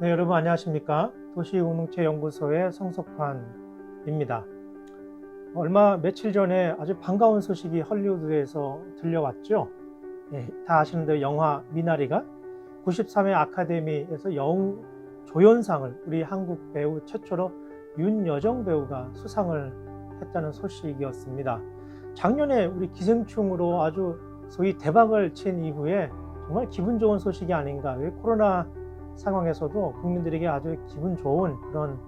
네, 여러분 안녕하십니까? 도시공동체연구소의 성석환입니다. 며칠 전에 아주 반가운 소식이 헐리우드에서 들려왔죠. 네, 다 아시는 대로 영화 미나리가 93회 아카데미에서 여우 조연상을 우리 한국 배우 최초로 윤여정 배우가 수상을 했다는 소식이었습니다. 작년에 우리 기생충으로 아주 소위 대박을 친 이후에 정말 기분 좋은 소식이 아닌가. 코로나 상황에서도 국민들에게 아주 기분 좋은 그런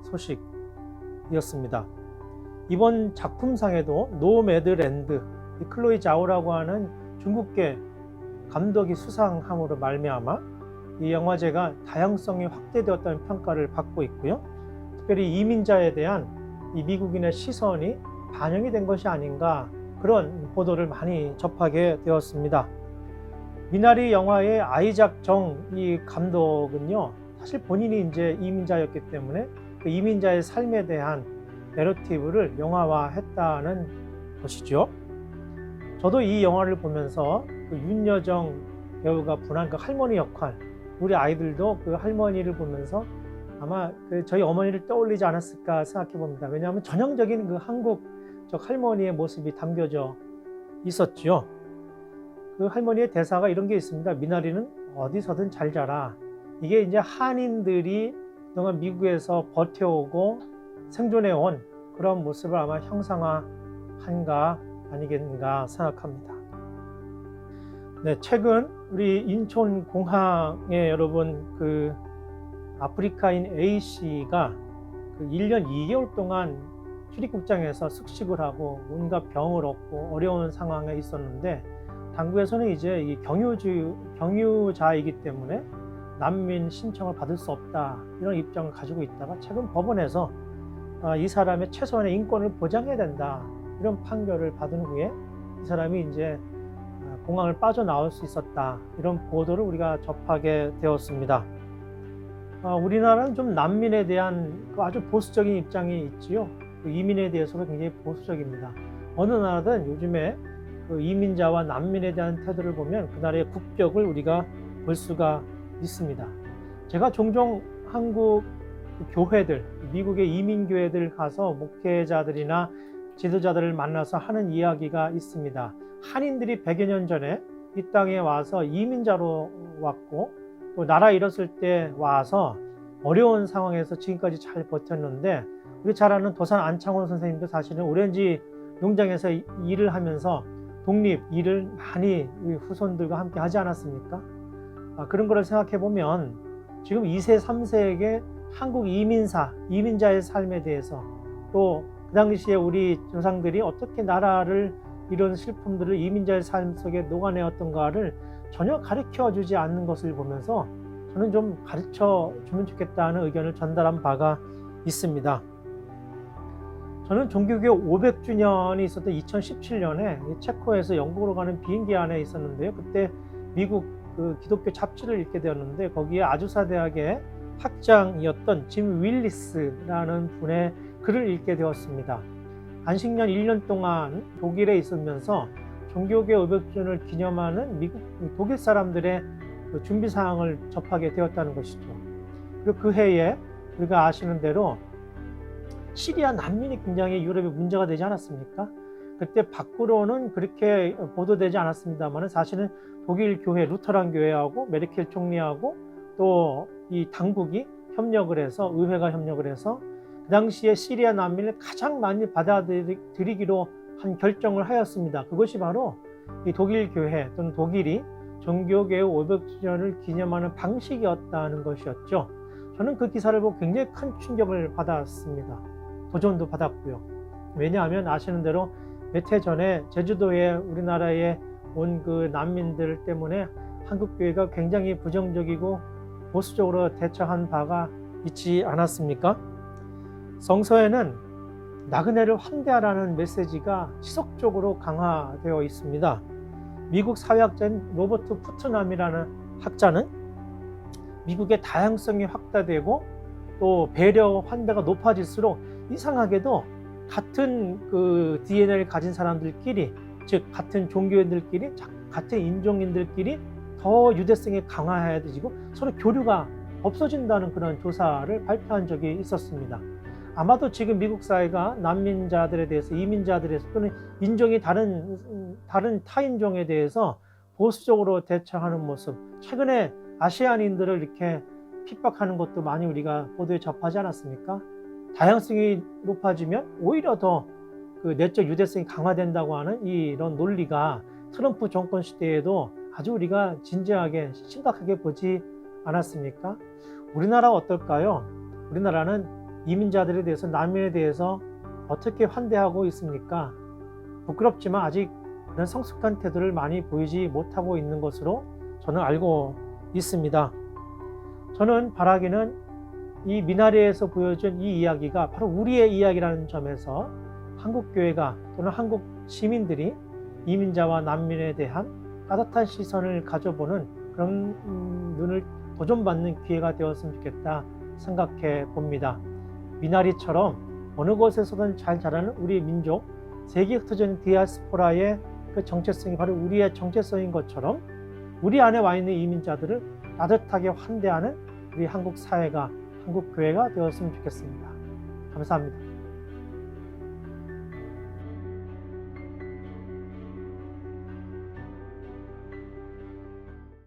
소식이었습니다. 이번 작품상에도 노매드랜드, 클로이 자오라고 하는 중국계 감독이 수상함으로 말미암아 이 영화제가 다양성이 확대되었다는 평가를 받고 있고요. 특별히 이민자에 대한 이 미국인의 시선이 반영이 된 것이 아닌가, 그런 보도를 많이 접하게 되었습니다. 미나리 영화의 아이작 정 이 감독은요, 사실 본인이 이제 이민자였기 때문에 그 이민자의 삶에 대한 내러티브를 영화화했다는 것이죠. 저도 이 영화를 보면서 그 윤여정 배우가 분한 그 할머니 역할, 우리 아이들도 그 할머니를 보면서 아마 저희 어머니를 떠올리지 않았을까 생각해 봅니다. 왜냐하면 전형적인 그 한국적 할머니의 모습이 담겨져 있었죠. 그 할머니의 대사가 이런 게 있습니다. 미나리는 어디서든 잘 자라. 이게 이제 한인들이 그동안 미국에서 버텨오고 생존해온 그런 모습을 아마 형상화한가 아니겠는가 생각합니다. 네, 최근 우리 인천 공항에 여러분 그 아프리카인 A씨가 그 1년 2개월 동안 출입국장에서 숙식을 하고 온갖 병을 얻고 어려운 상황에 있었는데, 당국에서는 이제 이 경유자이기 때문에 난민 신청을 받을 수 없다, 이런 입장을 가지고 있다가 최근 법원에서 이 사람의 최소한의 인권을 보장해야 된다, 이런 판결을 받은 후에 이 사람이 이제 공항을 빠져나올 수 있었다, 이런 보도를 우리가 접하게 되었습니다. 우리나라는 좀 난민에 대한 아주 보수적인 입장이 있지요. 이민에 대해서도 굉장히 보수적입니다. 어느 나라든 요즘에 그 이민자와 난민에 대한 태도를 보면 그 나라의 국격을 우리가 볼 수가 있습니다. 제가 종종 한국 교회들, 미국의 이민교회들 가서 목회자들이나 지도자들을 만나서 하는 이야기가 있습니다. 한인들이 100여 년 전에 이 땅에 와서 이민자로 왔고, 또 나라 잃었을 때 와서 어려운 상황에서 지금까지 잘 버텼는데, 우리 잘 아는 도산 안창원 선생님도 사실은 오렌지 농장에서 일을 하면서 독립 일을 많이 후손들과 함께 하지 않았습니까? 그런 거를 생각해 보면 지금 2세, 3세에게 한국 이민자의 삶에 대해서, 또 그 당시에 우리 조상들이 어떻게 나라를 이런 슬픔들을 이민자의 삶 속에 녹아내었던가를 전혀 가르쳐 주지 않는 것을 보면서 저는 좀 가르쳐 주면 좋겠다는 의견을 전달한 바가 있습니다. 저는 종교개혁 500주년이 있었던 2017년에 체코에서 영국으로 가는 비행기 안에 있었는데요. 그때 미국 그 기독교 잡지를 읽게 되었는데, 거기에 아주사 대학의 학장이었던 짐 윌리스라는 분의 글을 읽게 되었습니다. 안식년 1년 동안 독일에 있으면서 종교개혁 500주년을 기념하는 독일 사람들의 그 준비 사항을 접하게 되었다는 것이죠. 그리고 그 해에 우리가 아시는 대로 시리아 난민이 굉장히 유럽에 문제가 되지 않았습니까? 그때 밖으로는 그렇게 보도되지 않았습니다만 사실은 독일 교회, 루터란 교회하고 메르켈 총리하고 또 이 당국이 협력을 해서, 의회가 협력을 해서 그 당시에 시리아 난민을 가장 많이 받아들이기로 한 결정을 하였습니다. 그것이 바로 이 독일 교회 또는 독일이 종교개혁 500주년을 기념하는 방식이었다는 것이었죠. 저는 그 기사를 보고 굉장히 큰 충격을 받았습니다. 도전도 받았고요. 왜냐하면 아시는 대로 몇 해 전에 제주도에 우리나라에 온 그 난민들 때문에 한국교회가 굉장히 부정적이고 보수적으로 대처한 바가 있지 않았습니까? 성서에는 나그네를 환대하라는 메시지가 지속적으로 강화되어 있습니다. 미국 사회학자인 로버트 푸트남이라는 학자는 미국의 다양성이 확대되고 또 배려, 환대가 높아질수록 이상하게도 같은 그 DNA를 가진 사람들끼리, 즉 같은 종교인들끼리, 같은 인종인들끼리 더 유대성이 강화해지고 서로 교류가 없어진다는 그런 조사를 발표한 적이 있었습니다. 아마도 지금 미국 사회가 난민자들에 대해서, 이민자들에 대해서 또는 인종이 다른 타인종에 대해서 보수적으로 대처하는 모습, 최근에 아시아인들을 이렇게 핍박하는 것도 많이 우리가 보도에 접하지 않았습니까? 다양성이 높아지면 오히려 더 그 내적 유대성이 강화된다고 하는 이런 논리가 트럼프 정권 시대에도 아주 우리가 진지하게 심각하게 보지 않았습니까? 우리나라가 어떨까요? 우리나라는 이민자들에 대해서, 난민에 대해서 어떻게 환대하고 있습니까? 부끄럽지만 아직 그런 성숙한 태도를 많이 보이지 못하고 있는 것으로 저는 알고 있습니다. 저는 바라기는 이 미나리에서 보여준 이 이야기가 바로 우리의 이야기라는 점에서 한국교회가 또는 한국 시민들이 이민자와 난민에 대한 따뜻한 시선을 가져보는 그런 눈을 도전받는 기회가 되었으면 좋겠다 생각해 봅니다. 미나리처럼 어느 곳에서든 잘 자라는 우리 민족, 세계에 흩어져 있는 디아스포라의 그 정체성이 바로 우리의 정체성인 것처럼 우리 안에 와 있는 이민자들을 따뜻하게 환대하는 우리 한국 사회가, 한국 교회가 되었으면 좋겠습니다. 감사합니다.